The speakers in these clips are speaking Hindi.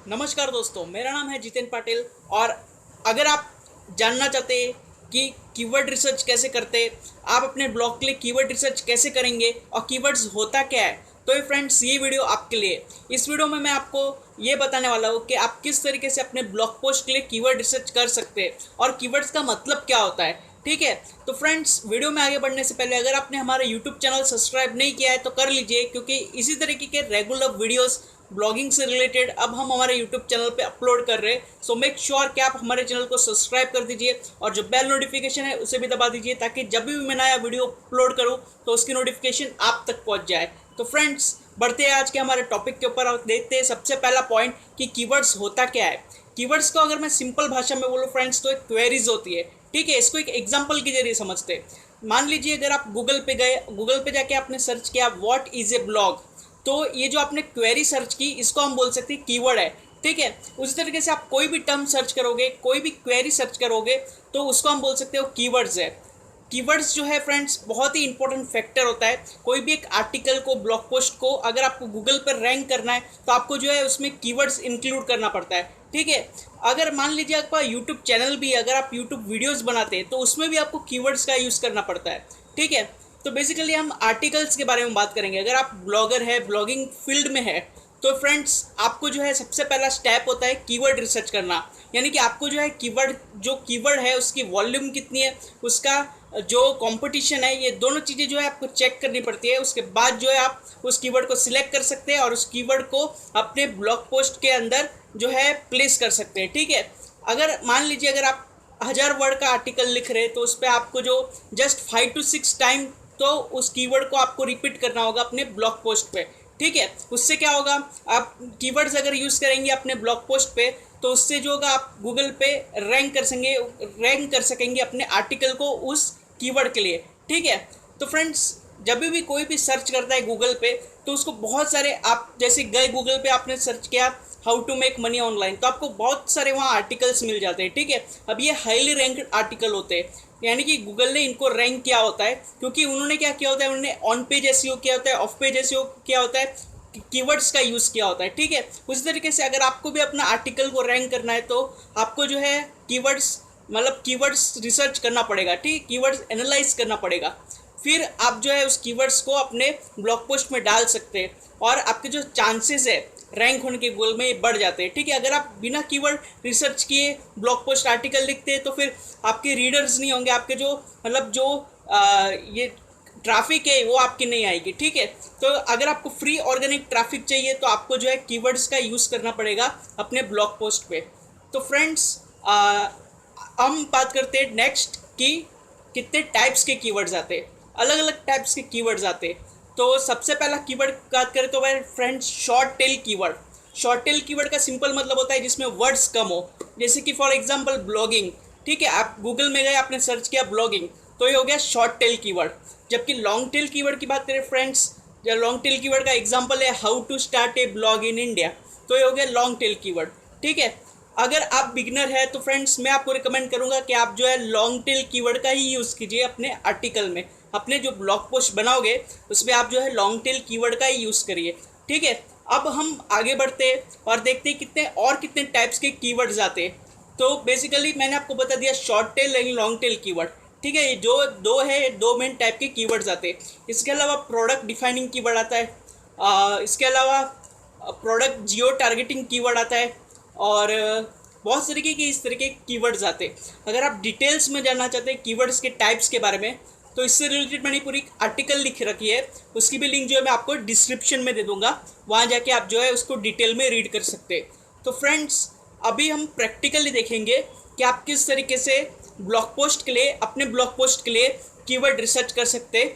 नमस्कार दोस्तों, मेरा नाम है जितेन पाटिल। और अगर आप जानना चाहते हैं कि कीवर्ड रिसर्च कैसे करते, आप अपने ब्लॉग के लिए कीवर्ड रिसर्च कैसे करेंगे और कीवर्ड्स होता क्या है, तो ये फ्रेंड्स ये वीडियो आपके लिए। इस वीडियो में मैं आपको ये बताने वाला हूँ कि आप किस तरीके से अपने ब्लॉग पोस्ट के लिए कीवर्ड रिसर्च कर सकते हैं और कीवर्ड्स का मतलब क्या होता है। ठीक है, तो फ्रेंड्स वीडियो में आगे बढ़ने से पहले अगर आपने हमारा यूट्यूब चैनल सब्सक्राइब नहीं किया है तो कर लीजिए, क्योंकि इसी तरीके के रेगुलर वीडियोस ब्लॉगिंग से रिलेटेड अब हम हमारे यूट्यूब चैनल पे अपलोड कर रहे हैं। सो मेक श्योर कि आप हमारे चैनल को सब्सक्राइब कर दीजिए और जो बेल नोटिफिकेशन है उसे भी दबा दीजिए, ताकि जब भी मैं नया वीडियो अपलोड करूं तो उसकी नोटिफिकेशन आप तक पहुंच जाए। तो फ्रेंड्स बढ़ते हैं आज के हमारे टॉपिक के ऊपर और देखते हैं सबसे पहला पॉइंट कि कीवर्ड्स होता क्या है। कीवर्ड्स को अगर मैं सिंपल भाषा में बोलूँ फ्रेंड्स तो एक क्वेरीज होती है। ठीक है, इसको एक एग्जाम्पल के जरिए समझते हैं। मान लीजिए अगर आप गूगल पे गए, गूगल पे जाके आपने सर्च किया व्हाट इज ए ब्लॉग, तो ये जो आपने क्वेरी सर्च की इसको हम बोल सकते हैं कीवर्ड है। ठीक है, उसी तरीके से आप कोई भी टर्म सर्च करोगे, कोई भी क्वेरी सर्च करोगे तो उसको हम बोल सकते हो कीवर्ड्स है। कीवर्ड्स जो है फ्रेंड्स बहुत ही इंपॉर्टेंट फैक्टर होता है। कोई भी एक आर्टिकल को, ब्लॉग पोस्ट को अगर आपको गूगल पर रैंक करना है तो आपको जो है उसमें कीवर्ड्स इंक्लूड करना पड़ता है। ठीक है, अगर मान लीजिए आपका यूट्यूब चैनल भी, अगर आप यूट्यूब वीडियोस बनाते हैं तो उसमें भी आपको कीवर्ड्स का यूज़ करना पड़ता है। ठीक है, तो बेसिकली हम आर्टिकल्स के बारे में बात करेंगे। अगर आप ब्लॉगर है, ब्लॉगिंग फील्ड में है, तो फ्रेंड्स आपको जो है सबसे पहला स्टेप होता है कीवर्ड रिसर्च करना। यानी कि आपको जो है कीवर्ड है उसकी वॉल्यूम कितनी है, उसका जो कंपटीशन है, ये दोनों चीज़ें जो है आपको चेक करनी पड़ती है। उसके बाद जो है आप उस कीवर्ड को सिलेक्ट कर सकते हैं और उस कीवर्ड को अपने ब्लॉग पोस्ट के अंदर जो है प्लेस कर सकते हैं। ठीक है, अगर मान लीजिए अगर आप 1000 वर्ड का आर्टिकल लिख रहे हैं तो उस पर आपको जो जस्ट 5 to 6 टाइम तो उस कीवर्ड को आपको रिपीट करना होगा अपने ब्लॉग पोस्ट पे। ठीक है, उससे क्या होगा, आप कीवर्ड्स अगर यूज़ करेंगे अपने ब्लॉग पोस्ट पे तो उससे जो होगा आप गूगल पे रैंक कर सकेंगे अपने आर्टिकल को उस कीवर्ड के लिए। ठीक है, तो फ्रेंड्स जब भी कोई भी सर्च करता है गूगल पे तो उसको बहुत सारे, आप जैसे गए गूगल पे आपने सर्च किया how to make money online, तो आपको बहुत सारे वहाँ आर्टिकल्स मिल जाते हैं। ठीक है, अब ये हाईली रैंक्ड आर्टिकल होते हैं, यानी कि गूगल ने इनको रैंक किया होता है क्योंकि उन्होंने क्या किया होता है, उन्होंने ऑन पेज एसईओ किया होता है, ऑफ पेज एसईओ किया होता है, कीवर्ड्स का यूज़ किया होता है। ठीक है, उसी तरीके से अगर आपको भी अपना आर्टिकल को रैंक करना है तो आपको जो है कीवर्ड्स रिसर्च करना पड़ेगा। ठीक, कीवर्ड्स एनालाइज करना पड़ेगा, फिर आप जो है उस कीवर्ड्स को अपने ब्लॉग पोस्ट में डाल सकते हैं और आपके जो चांसेस है रैंक होने के गूगल में बढ़ जाते हैं। ठीक है, अगर आप बिना कीवर्ड रिसर्च किए ब्लॉग पोस्ट आर्टिकल लिखते हैं तो फिर आपके रीडर्स नहीं होंगे, आपके जो ये ट्रैफिक है वो आपकी नहीं आएगी। ठीक है, तो अगर आपको फ्री ऑर्गेनिक ट्रैफिक चाहिए तो आपको जो है कीवर्ड्स का यूज़ करना पड़ेगा अपने ब्लॉग पोस्ट पे। तो फ्रेंड्स हम बात करते हैं नेक्स्ट कि कितने टाइप्स के कीवर्ड्स आते हैं, अलग अलग टाइप्स के कीवर्ड्स आते हैं। तो सबसे पहला कीवर्ड बात करें तो भाई friends short tail keyword. Short tail keyword का सिंपल मतलब होता है जिसमें वर्ड्स कम हो, जैसे कि फॉर एग्जांपल ब्लॉगिंग। ठीक है, आप गूगल में गए, आपने सर्च किया ब्लॉगिंग तो ये हो गया शॉर्ट टेल कीवर्ड। जबकि लॉन्ग टेल कीवर्ड की बात करें फ्रेंड्स, जो लॉन्ग टेल कीवर्ड का एग्जांपल है how to start a blog in India, तो ये हो गया लॉन्ग टेल कीवर्ड। ठीक है, अगर आप बिगनर है तो फ्रेंड्स मैं आपको रिकमेंड करूंगा कि आप जो है लॉन्ग टेल कीवर्ड का ही यूज़ कीजिए अपने आर्टिकल में। अपने जो ब्लॉग पोस्ट बनाओगे उसमें आप जो है लॉन्ग टेल कीवर्ड का ही यूज़ करिए। ठीक है, अब हम आगे बढ़ते हैं और देखते हैं कितने टाइप्स के कीवर्ड्स आते हैं। तो बेसिकली मैंने आपको बता दिया short tail and long tail keyword. ठीक है, ये जो दो मेन टाइप के कीवर्ड्स आते हैं। इसके अलावा प्रोडक्ट डिफाइनिंग कीवर्ड आता है, इसके अलावा प्रोडक्ट जियो टारगेटिंग कीवर्ड आता है और बहुत तरीके के इस तरीके के कीवर्ड्स आते हैं। अगर आप डिटेल्स में जानना चाहते हैं कीवर्ड्स के टाइप्स के बारे में तो इससे रिलेटेड मैंने पूरी आर्टिकल लिख रखी है, उसकी भी लिंक जो है मैं आपको डिस्क्रिप्शन में दे दूंगा, वहाँ जाके आप जो है उसको डिटेल में रीड कर सकते हैं। तो फ्रेंड्स अभी हम प्रैक्टिकली देखेंगे कि आप किस तरीके से अपने ब्लॉग पोस्ट के लिए कीवर्ड रिसर्च कर सकते हैं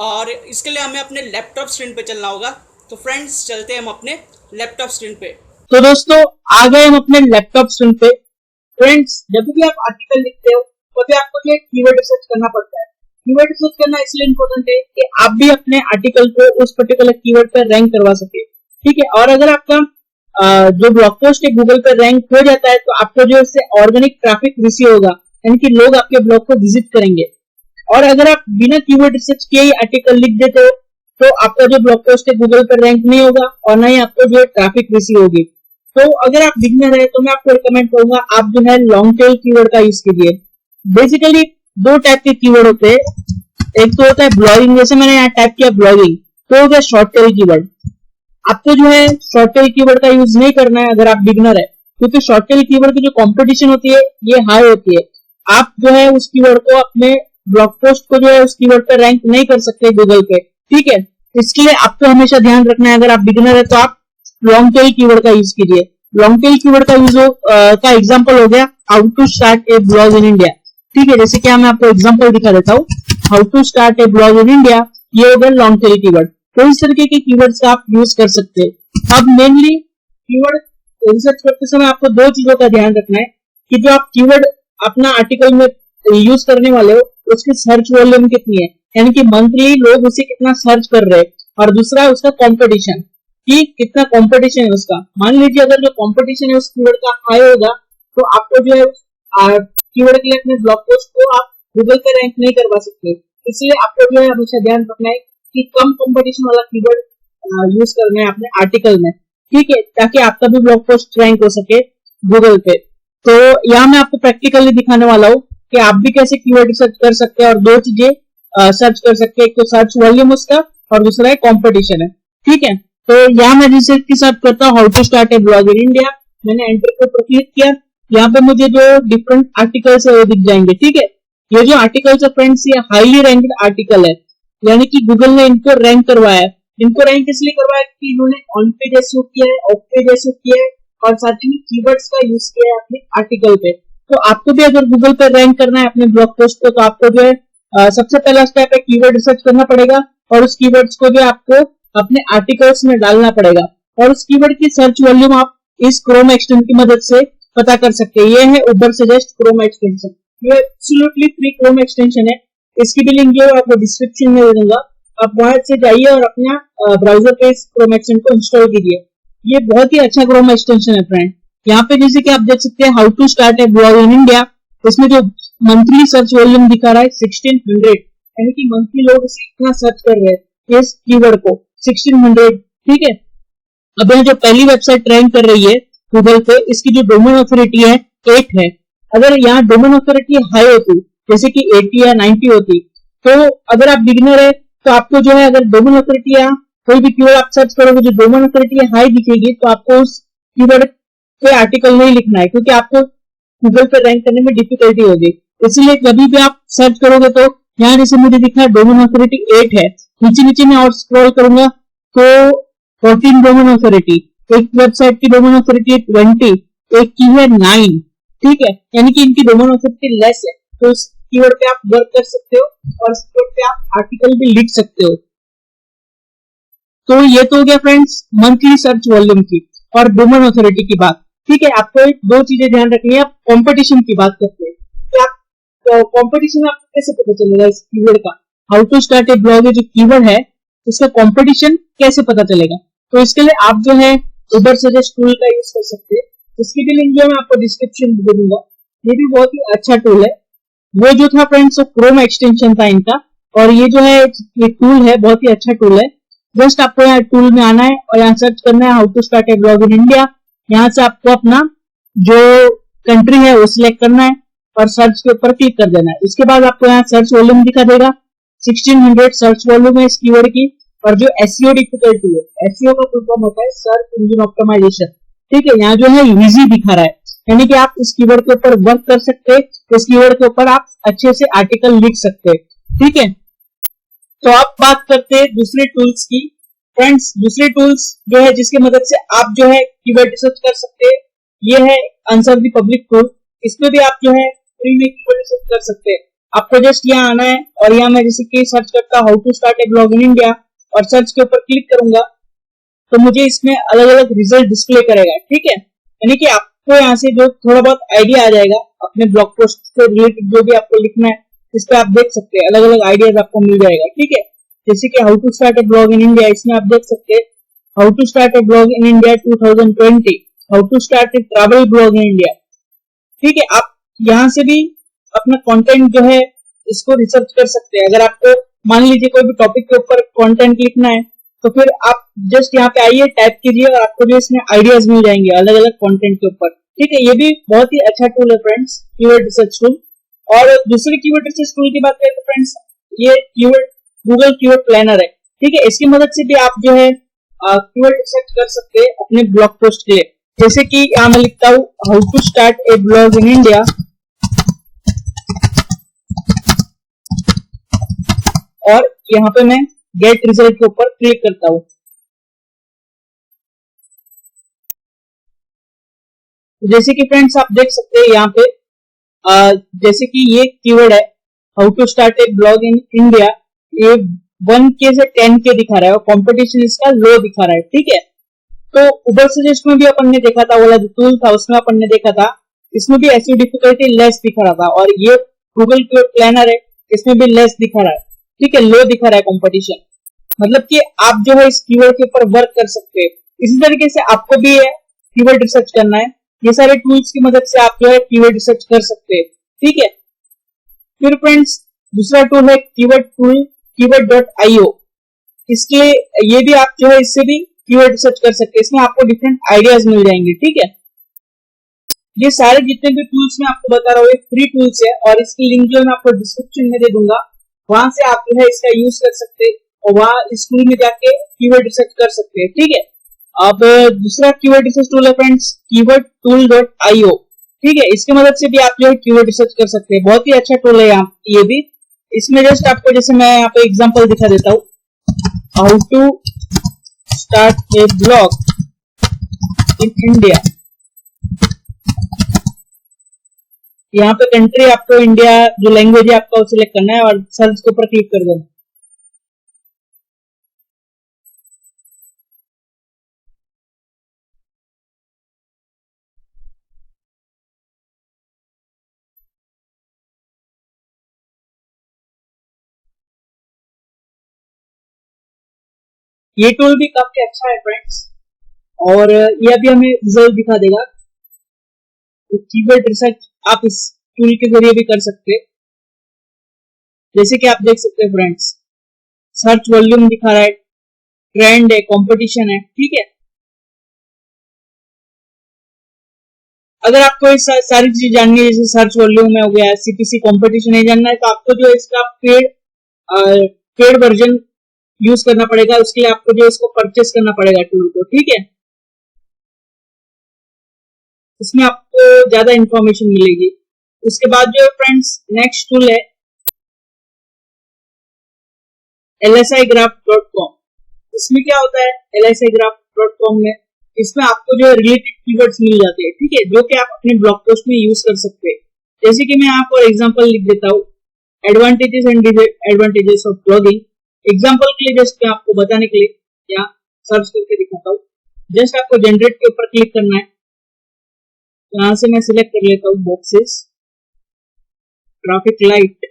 और इसके लिए हमें अपने लैपटॉप स्क्रीन पे चलना होगा। तो फ्रेंड्स चलते हैं हम अपने लैपटॉप स्क्रीन पे। तो दोस्तों आ गए हम अपने लैपटॉप स्क्रीन पे। फ्रेंड्स जब भी आप आर्टिकल लिखते हो तो भी आपको जो कीवर्ड रिसर्च करना पड़ता है। कीवर्ड रिसर्च करना इसलिए इम्पोर्टेंट है कि आप भी अपने आर्टिकल को उस पर्टिकुलर कीवर्ड पर रैंक करवा सके। ठीक है, और अगर आपका जो ब्लॉग पोस्ट है गूगल पर रैंक हो जाता है तो आपको जो इससे ऑर्गेनिक ट्रैफिक रिसीव होगा, यानी कि लोग आपके ब्लॉग को विजिट करेंगे। और अगर आप बिना कीवर्ड रिसर्च किए ही आर्टिकल लिख देते हो तो आपका जो ब्लॉग पोस्ट है गूगल पर रैंक नहीं होगा और ना ही आपको जो ट्रैफिक रिसीव होगी। तो अगर आप बिगनर है तो मैं आपको रिकमेंड करूंगा आप जो है लॉन्ग टेल कीवर्ड का यूज कीजिए। बेसिकली दो टाइप के कीवर्ड होते हैं, एक तो होता है ब्लॉगिंग, जैसे मैंने यहाँ टाइप किया ब्लॉगिंग, तो हो गया शॉर्ट टेल कीवर्ड। आपको जो है शॉर्ट टेल कीवर्ड का यूज नहीं करना है अगर आप बिगनर है, क्योंकि शॉर्ट टेल कीवर्ड की जो कंपटीशन होती है ये हाई होती है। आप जो है उस कीवर्ड को अपने ब्लॉग पोस्ट को जो है उस कीवर्ड पर रैंक नहीं कर सकते गूगल पे, ठीक है। इसके लिए आपको हमेशा ध्यान रखना है, अगर आप बिगिनर है तो आप लॉन्ग टेल कीवर्ड का यूज कीजिए। लॉन्ग टेल कीवर्ड का यूज का एग्जांपल हो गया how to start a blog in India, ठीक है। जैसे कि मैं आपको एग्जांपल दिखा देता हूँ, how to start a blog in India, ये हो गया लॉन्ग टेल कीवर्ड। तो इस तरीके के कीवर्ड्स का आप यूज कर सकते हैं। अब मेनली कीवर्ड रिसर्च करते समय आपको दो चीजों का ध्यान रखना है कि जो आप कीवर्ड अपना आर्टिकल में यूज करने वाले हो उसकी सर्च वॉल्यूम कितनी है, यानी कि मंथली लोग उसे कितना सर्च कर रहे हैं, और दूसरा उसका कंपटीशन कि कितना कंपटीशन है उसका। मान लीजिए अगर जो कंपटीशन है उस कीवर्ड का हाई होगा तो आपको जो है कीवर्ड के लिए अपने ब्लॉग पोस्ट को आप गूगल पे रैंक नहीं करवा सकते। इसलिए आपको जो है हमेशा ध्यान रखना है कि कम कंपटीशन वाला कीवर्ड यूज करना है अपने आर्टिकल में, ठीक है, ताकि आपका भी ब्लॉग पोस्ट रैंक हो सके गूगल पे। तो यहाँ मैं आपको प्रैक्टिकली दिखाने वाला हूँ कि आप भी कैसे कीवर्ड रिसर्च कर सकते हैं और दो चीजें सर्च कर सकते हैं, एक तो सर्च वॉल्यूम उसका और दूसरा है कंपटीशन है, ठीक है। तो यहाँ मैं रिसर्च की सर्च करता हूँ how to start a blog in India, मैंने एंटर के ऊपर क्लिक किया, यहाँ पे मुझे जो डिफरेंट आर्टिकल्स है वो दिख जाएंगे, ठीक है। ये जो आर्टिकल्स है फ्रेंड्स ये हाईली रैंक्ड आर्टिकल है, यानी कि गूगल ने इनको रैंक करवाया है। इनको रैंक इसलिए करवाया कि इन्होंने ऑन पेज एसईओ किया है, ऑफ पेज एसईओ किया है और साथ ही कीवर्ड्स का यूज किया है अपने आर्टिकल पे। तो आपको भी अगर गूगल पे रैंक करना है अपने ब्लॉग पोस्ट को, तो आपको जो है सबसे पहला स्टेप है कीवर्ड रिसर्च करना पड़ेगा और उस कीवर्ड्स को जो आपको अपने आर्टिकल्स में डालना पड़ेगा, और उस कीवर्ड की सर्च वॉल्यूम आप इस क्रोम एक्सटेंशन की मदद से पता कर सकते हैं। ये है उबर सजेस्ट क्रोम एक्सटेंशन, ये एब्सोल्युटली फ्री क्रोम एक्सटेंशन है। इसकी भी लिंक जो है आपको डिस्क्रिप्शन में दे दूंगा, आप वहां से जाइए और अपना ब्राउजर पे इस क्रोम एक्सटेंशन को इंस्टॉल कीजिए। ये बहुत ही अच्छा क्रोम एक्सटेंशन है फ्रेंड। यहाँ पे जैसे कि आप देख सकते हैं how to start a blog in India, इसमें जो मंथली सर्च वॉल्यूम दिखा रहा है 1600, यानी कि मंथली लोग इसे इतना सर्च कर रहे हैं इस कीवर्ड को 1600, ठीक है। अब यहाँ जो पहली वेबसाइट रैंक कर रही है गूगल पे, इसकी जो डोमेन अथॉरिटी है 8 है। अगर यहाँ डोमेन अथॉरिटी हाई होती जैसे कि 80 या 90 होती, तो अगर आप बिगिनर है तो आपको जो है अगर डोमेन अथॉरिटी या कोई भी कीवर्ड आप सर्च करोगे जो डोमेन अथॉरिटी हाई दिखेगी तो आपको उस कीवर्ड पे आर्टिकल नहीं लिखना है, क्योंकि आपको गूगल पे रैंक करने में डिफिकल्टी होगी। इसलिए कभी भी आप सर्च करोगे तो यहाँ जैसे मुझे दिखा है डोमेन अथॉरिटी 8 है, नीचे नीचे मैं और स्क्रॉल करूंगा तो 14 डोमेन अथॉरिटी, एक वेबसाइट की डोमेन अथॉरिटी 20, एक की है 9, ठीक है, यानी कि इनकी डोमेन अथॉरिटी लेस है। तो इस कीवर्ड पे आप वर्क कर सकते हो और इस कीवर्ड पे आप आर्टिकल भी लिख सकते हो। तो ये तो हो गया फ्रेंड्स मंथली सर्च वॉल्यूम की और डोमेन अथॉरिटी की बात, ठीक है। आपको दो चीजें ध्यान रखनी है। आप कंपटीशन की बात करते हैं कि आप कंपटीशन आपको कैसे पता चलेगा इस कीवर्ड का, how to start a blog जो कीवर्ड है उसका कंपटीशन कैसे पता चलेगा। तो इसके लिए आप जो है उबर सजेस्ट टूल का यूज कर सकते हैं, इसकी भी लिंक जो मैं आपको डिस्क्रिप्शन में दे दूंगा। ये भी बहुत ही अच्छा टूल है। वो जो था फ्रेंड्स वो क्रोम एक्सटेंशन था इनका, और ये जो है ये टूल है बहुत ही अच्छा टूल है। जस्ट आपको यहाँ टूल में आना है और यहाँ सर्च करना है how to start a blog in India. यहाँ से आपको अपना जो कंट्री है वो सिलेक्ट करना है और सर्च के ऊपर क्लिक कर देना है। इसके बाद आपको यहाँ सर्च वॉल्यूम दिखा देगा 1600 सर्च वॉल्यूम है इस कीवर्ड की। और जो एसईओ डिफिकल्टी है, एसईओ का फुल फॉर्म होता है सर्च इंजन ऑप्टिमाइजेशन, ठीक है। यहाँ जो है इजी दिखा रहा है, यानी कि आप इस कीवर्ड के ऊपर वर्क कर सकते हैं, इस कीवर्ड के ऊपर आप अच्छे से आर्टिकल लिख सकते हैं, ठीक है। तो आप बात करते हैं दूसरे टूल्स की फ्रेंड्स। दूसरे टूल्स जो है जिसकी मदद से आप जो है कीवर्ड रिसर्च कर सकते हैं, ये है आंसर द पब्लिक टूल। इसमें भी आप जो है फ्री में कीवर्ड रिसर्च कर सकते हैं। आपको जस्ट यहाँ आना है और यहाँ मैं जैसे कि सर्च करता how to start a blog in India और सर्च के ऊपर क्लिक करूंगा तो मुझे इसमें अलग अलग रिजल्ट डिस्प्ले करेगा, ठीक है। यानी कि आपको यहाँ से जो थोड़ा बहुत आइडिया आ जाएगा अपने ब्लॉग पोस्ट से रिलेटेड जो भी आपको लिखना है इस पे आप देख सकते हैं, अलग अलग आइडियाज आपको मिल जाएगा, ठीक है। जैसे कि how to start a blog in India, इसमें आप देख सकते हैं how to start a blog in India 2020, how to start a travel blog in India, ठीक है। आप यहाँ से भी अपना कंटेंट जो है इसको रिसर्च कर सकते हैं। अगर आपको मान लीजिए कोई भी टॉपिक के ऊपर कंटेंट लिखना है तो फिर आप जस्ट यहाँ पे आइए, टाइप कीजिए और आपको भी इसमें आइडियाज मिल जाएंगे अलग अलग कंटेंट के ऊपर। ठीक है, ये भी बहुत ही अच्छा टूल है फ्रेंड्स, कीवर्ड रिसर्च टूल। और दूसरी कीवर्ड रिसर्च टूल की बात करें तो फ्रेंड्स, ये कीवर्ड गूगल कीवर्ड प्लानर है। ठीक है, इसकी मदद से भी आप जो है कीवर्ड रिसर्च कर सकते हैं अपने ब्लॉग पोस्ट के लिए। जैसे कि यहाँ मैं लिखता हूँ how to start a blog in India, और यहाँ पे मैं गेट रिजल्ट के ऊपर क्लिक करता हूँ। जैसे कि फ्रेंड्स आप देख सकते हैं यहाँ पे जैसे कि ये कीवर्ड है how to start a blog in India, ये 1K से 10K दिखा रहा है और कंपटीशन इसका लो दिखा रहा है। ठीक है, तो उबर सजेस्ट में भी अपन ने देखा था, वाला जो टूल था उसमें अपन ने देखा था, इसमें भी ऐसी डिफिकल्टी लेस दिखा रहा था, और ये गूगल कीवर्ड प्लानर है, इसमें भी लेस दिखा रहा है। ठीक है, लो दिखा रहा है कंपटीशन, मतलब कि आप जो है इस कीवर्ड के ऊपर वर्क कर सकते हैं। इसी तरीके से आपको भी कीवर्ड रिसर्च करना है, ये सारे टूल्स की मदद से आप जो है कीवर्ड रिसर्च कर सकते हैं। ठीक है, फिर फ्रेंड्स दूसरा टूल है कीवर्ड टूल keyword.io। इसके ये भी आप जो है इससे भी कीवर्ड रिसर्च कर सकते हैं, इसमें आपको डिफरेंट आइडियाज मिल जाएंगे। ठीक है, ये सारे जितने भी टूल्स मैं आपको बता रहा हूँ ये फ्री टूल्स है, और इसकी लिंक जो मैं आपको डिस्क्रिप्शन में दे दूंगा, वहां से आप जो है इसका यूज कर सकते हैं और वहां इस टूल में जाके कीवर्ड रिसर्च कर सकते हैं। ठीक है, अब दूसरा कीवर्ड रिसर्च टूल है फ्रेंड्स keywordtool.io। ठीक है, इसकी मदद से भी आप जो है कीवर्ड रिसर्च कर सकते हैं, बहुत ही अच्छा टूल है यहाँ ये भी। इसमें जस्ट आपको, जैसे मैं यहाँ पे एग्जांपल दिखा देता हूँ, how to start a blog in India, यहाँ पे कंट्री आपको इंडिया जो लैंग्वेज है आपका वो सिलेक्ट करना है और सर्च के ऊपर क्लिक कर देना। ये टूल भी काफी अच्छा है फ्रेंड्स, और ये अभी हमें रिजल्ट दिखा देगा। तो कीवर्ड रिसर्च आप इस टूल के जरिए भी कर सकते हैं। जैसे कि आप देख सकते हैं फ्रेंड्स, सर्च वॉल्यूम दिखा रहा है, ट्रेंड है, कंपटीशन है। ठीक है, अगर आपको इस सारी चीज जाननी है, जैसे सर्च वॉल्यूम हो गया, CPC कंपटीशन है जानना है, तो आपको जो इसका पेड वर्जन यूज करना पड़ेगा। उसके लिए आपको जो इसको परचेस करना पड़ेगा टूल को। ठीक है, इसमें आपको ज्यादा इंफॉर्मेशन मिलेगी। उसके बाद जो फ्रेंड्स नेक्स्ट टूल है lsigraph.com। इसमें क्या होता है lsigraph.com में, इसमें आपको जो रिलेटेड कीवर्ड्स मिल जाते हैं। ठीक है, जो कि आप अपने ब्लॉग पोस्ट में यूज कर सकते हैं। जैसे कि मैं यहाँ पर एग्जांपल लिख देता हूँ, advantages and disadvantages of blogging. Example के लिए जस्ट मैं आपको बताने के लिए यहाँ सर्च करके दिखाता हूँ। जस्ट आपको जनरेट के ऊपर क्लिक करना है, यहाँ से मैं सिलेक्ट कर लेता हूँ बॉक्सेस, ट्रैफिक लाइट,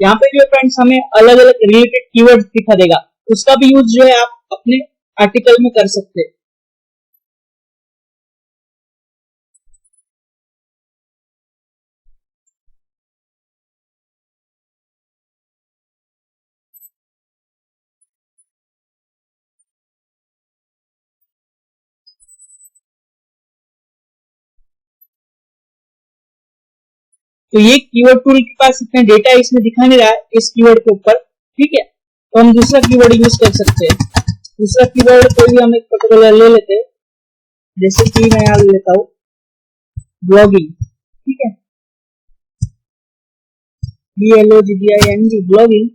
यहाँ पे जो फ्रेंड्स हमें अलग अलग रिलेटेड कीवर्ड्स दिखा देगा, उसका भी यूज जो है आप अपने आर्टिकल में कर सकते हैं। तो ये कीवर्ड टूल के पास इतना डेटा इसमें दिखा नहीं रहा है इस कीवर्ड के ऊपर। ठीक है, तो हम दूसरा कीवर्ड यूज कर सकते हैं। दूसरा कीवर्ड कोई भी हम एक पर्टिकुलर ले लेते हैं, जैसे कि मैं यहाँ लेता हूँ ब्लॉगिंग। ठीक है, BLOGGING ब्लॉगिंग,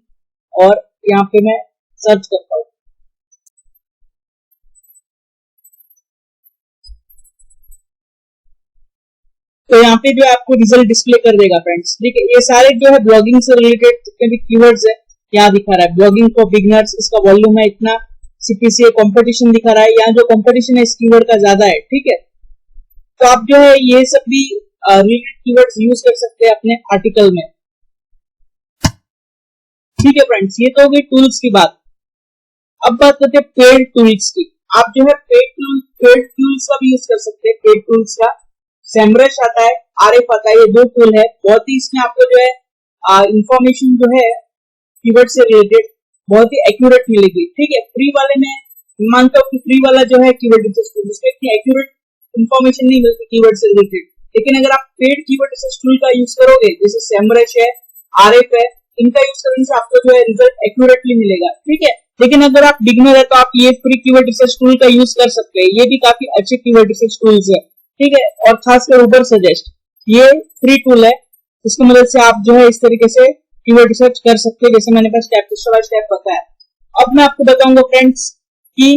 और यहाँ पे मैं सर्च करता हूँ। तो यहाँ पे जो है आपको रिजल्ट डिस्प्ले कर देगा फ्रेंड्स। ठीक है, ये सारे जो है ब्लॉगिंग से रिलेटेड जितने भी कीवर्ड्स है यहाँ दिखा रहा है। ब्लॉगिंग फॉर बिगनर्स, इसका वॉल्यूम है इतना, CPC कंपटीशन दिखा रहा है, यहाँ जो कंपटीशन है इस कीवर्ड का ज्यादा है। ठीक है, तो आप जो है ये सब भी रिलेटेड कीवर्ड्स यूज कर सकते हैं अपने आर्टिकल में। ठीक है फ्रेंड्स, ये तो हो गई टूल्स की बात। अब बात करते हैं पेड टूल्स की। आप जो है पेड टूल्स का भी यूज कर सकते हैं। पेड टूल्स का सेमरश आता है, आरएफ आता है, ये दो टूल है। बहुत ही इसमें आपको जो है इंफॉर्मेशन जो है कीवर्ड से रिलेटेड बहुत ही एक्यूरेट मिलेगी। ठीक है, फ्री वाले में मानता हूँ कि फ्री वाला जो है कीवर्ड रिसर्च टूल, जिसमें इतनी एक्यूरेट इंफॉर्मेशन नहीं मिलती कीवर्ड से रिलेटेड। लेकिन अगर आप पेड कीवर्ड रिसर्च टूल का यूज करोगे, जैसे सेमरश है, आरएफ है, इनका यूज करने से आपको जो है रिजल्ट एक्यूरेटली मिलेगा। ठीक है, लेकिन अगर आप बिगनर है तो आप ये फ्री कीवर्ड रिसर्च टूल का यूज कर सकते हैं। ये भी काफी अच्छे कीवर्ड रिसर्च टूल्स है। ठीक है, और खासकर उबर सजेस्ट, ये फ्री टूल है, इसकी मदद से आप जो है इस तरीके से कीवर्ड रिसर्च कर सकते हैं, जैसे मैंने स्टेप बाय स्टेप बताया। अब मैं आपको बताऊंगा फ्रेंड्स कि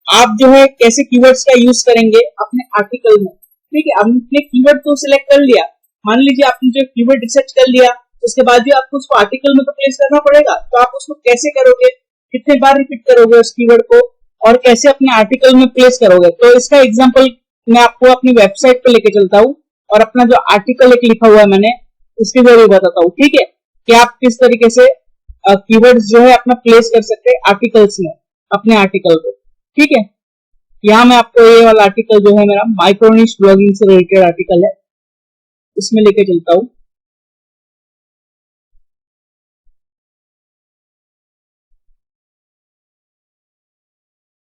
आप जो है कैसे कीवर्ड्स का यूज करेंगे अपने आर्टिकल में। ठीक है, आपने कीवर्ड तो सिलेक्ट कर लिया, मान लीजिए आपने जो कीवर्ड रिसर्च कर लिया, उसके बाद भी आपको उसको आर्टिकल में तो प्लेस करना पड़ेगा। तो आप उसको कैसे करोगे, कितने बार रिपीट करोगे उस कीवर्ड को, और कैसे अपने आर्टिकल में प्लेस करोगे। तो इसका एग्जांपल मैं आपको अपनी वेबसाइट पे लेके चलता हूँ और अपना जो आर्टिकल एक लिखा हुआ है मैंने, उसके जरिए बताता हूँ। ठीक है, कि आप किस तरीके से कीवर्ड्स जो है अपना प्लेस कर सकते हैं आर्टिकल्स में, अपने आर्टिकल को। ठीक है, यहाँ मैं आपको ये वाला आर्टिकल जो है मेरा माइक्रोनिश ब्लॉगिंग से रिलेटेड आर्टिकल है, इसमें लेके चलता हूँ।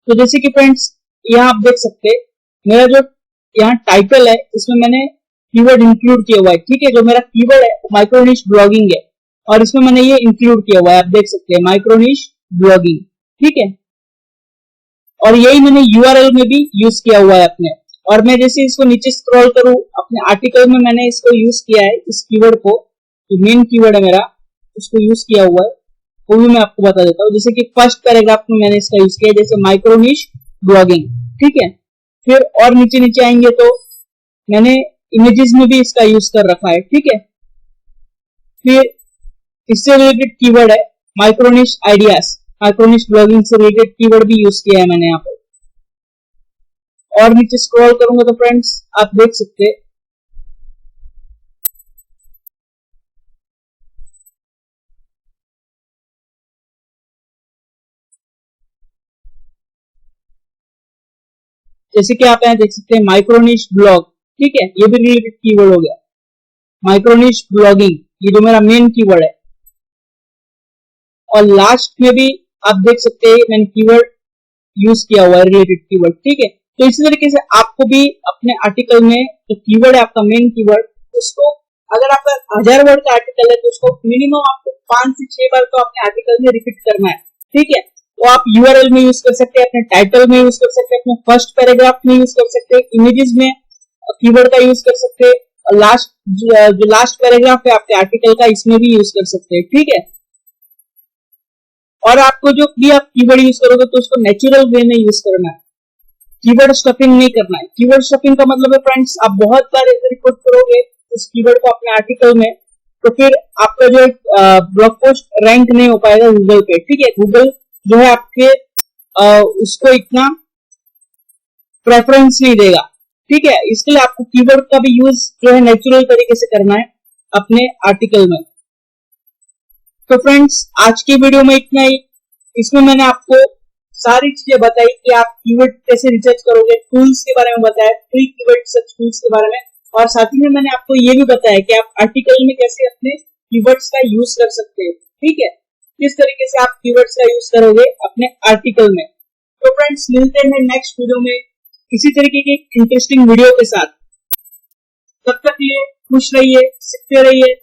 तो जैसे कि फ्रेंड्स यहाँ आप देख सकते हैं, मेरा जो यहाँ टाइटल है इसमें मैंने कीवर्ड इंक्लूड किया हुआ है। ठीक है, जो मेरा कीवर्ड है माइक्रोनिश ब्लॉगिंग है, और इसमें मैंने ये इंक्लूड किया हुआ है, आप देख सकते हैं माइक्रोनिश ब्लॉगिंग। ठीक है, और यही मैंने यूआरएल में भी यूज किया हुआ है अपने। और मैं जैसे इसको नीचे स्क्रॉल करूं अपने आर्टिकल में, मैंने इसको यूज किया है, इस कीवर्ड को, जो मेन कीवर्ड है मेरा, उसको यूज किया हुआ है, वो भी मैं आपको बता देता हूँ। जैसे कि फर्स्ट पैराग्राफ में मैंने इसका यूज किया, जैसे माइक्रोनिश ब्लॉगिंग। ठीक है, फिर और नीचे नीचे आएंगे तो मैंने इमेजेस में भी इसका यूज कर रखा है। ठीक है, फिर इससे रिलेटेड कीवर्ड है माइक्रोनिश आइडियाज, माइक्रोनिश ब्लॉगिंग से रिलेटेड कीवर्ड भी यूज किया है मैंने यहाँ पे। और नीचे स्क्रॉल करूंगा तो फ्रेंड्स आप देख सकते हैं, जैसे कि आप यहाँ देख सकते हैं माइक्रोनिश ब्लॉग। ठीक है, ये भी रिलेटेड कीवर्ड हो गया, माइक्रोनिश ब्लॉगिंग, ये जो मेरा मेन कीवर्ड है। और लास्ट में भी आप देख सकते हैं मैंने कीवर्ड यूज किया हुआ है, रिलेटेड कीवर्ड। ठीक है, तो इसी तरीके से आपको भी अपने आर्टिकल में जो कीवर्ड है आपका मेन कीवर्ड, उसको अगर आपका 1000 वर्ड का आर्टिकल है तो उसको मिनिमम आपको 5 से 6 बार तो अपने आर्टिकल में रिपीट करना है। ठीक है, तो आप यूआरएल में यूज कर सकते हैं, अपने टाइटल में यूज कर सकते हैं, अपने फर्स्ट पैराग्राफ में यूज कर सकते हैं, इमेजेस में कीवर्ड का यूज कर सकते हैं, और जो लास्ट पैराग्राफ है आपके आर्टिकल का, इसमें भी यूज कर सकते हैं। ठीक है, और आपको जो भी आप कीवर्ड यूज करोगे तो उसको नेचुरल वे में यूज करना है, कीवर्ड स्टफिंग नहीं करना है। कीवर्ड स्टफिंग का मतलब है फ्रेंड्स, आप बहुत बार रिपोर्ट करोगे उस कीवर्ड को अपने आर्टिकल में, तो फिर आपका जो ब्लॉग पोस्ट रैंक नहीं हो पाएगा गूगल पे। ठीक है, गूगल जो है आपके उसको इतना प्रेफरेंस नहीं देगा। ठीक है, इसके लिए आपको कीवर्ड का भी यूज जो है नेचुरल तरीके से करना है अपने आर्टिकल में। तो फ्रेंड्स आज की वीडियो में इतना ही। इसमें मैंने आपको सारी चीजें बताई कि आप कीवर्ड कैसे रिसर्च करोगे, टूल्स के बारे में बताया, फ्री कीवर्ड रिसर्च टूल्स के बारे में, और साथ ही में मैंने आपको ये भी बताया कि आप आर्टिकल में कैसे अपने कीवर्ड्स का यूज कर सकते हैं। ठीक है, किस तरीके से आप कीवर्ड्स का यूज करोगे अपने आर्टिकल में। तो फ्रेंड्स मिलते हैं नेक्स्ट वीडियो में इसी तरीके की इंटरेस्टिंग वीडियो के साथ। तब तक के लिए खुश रहिए, सीखते रहिए।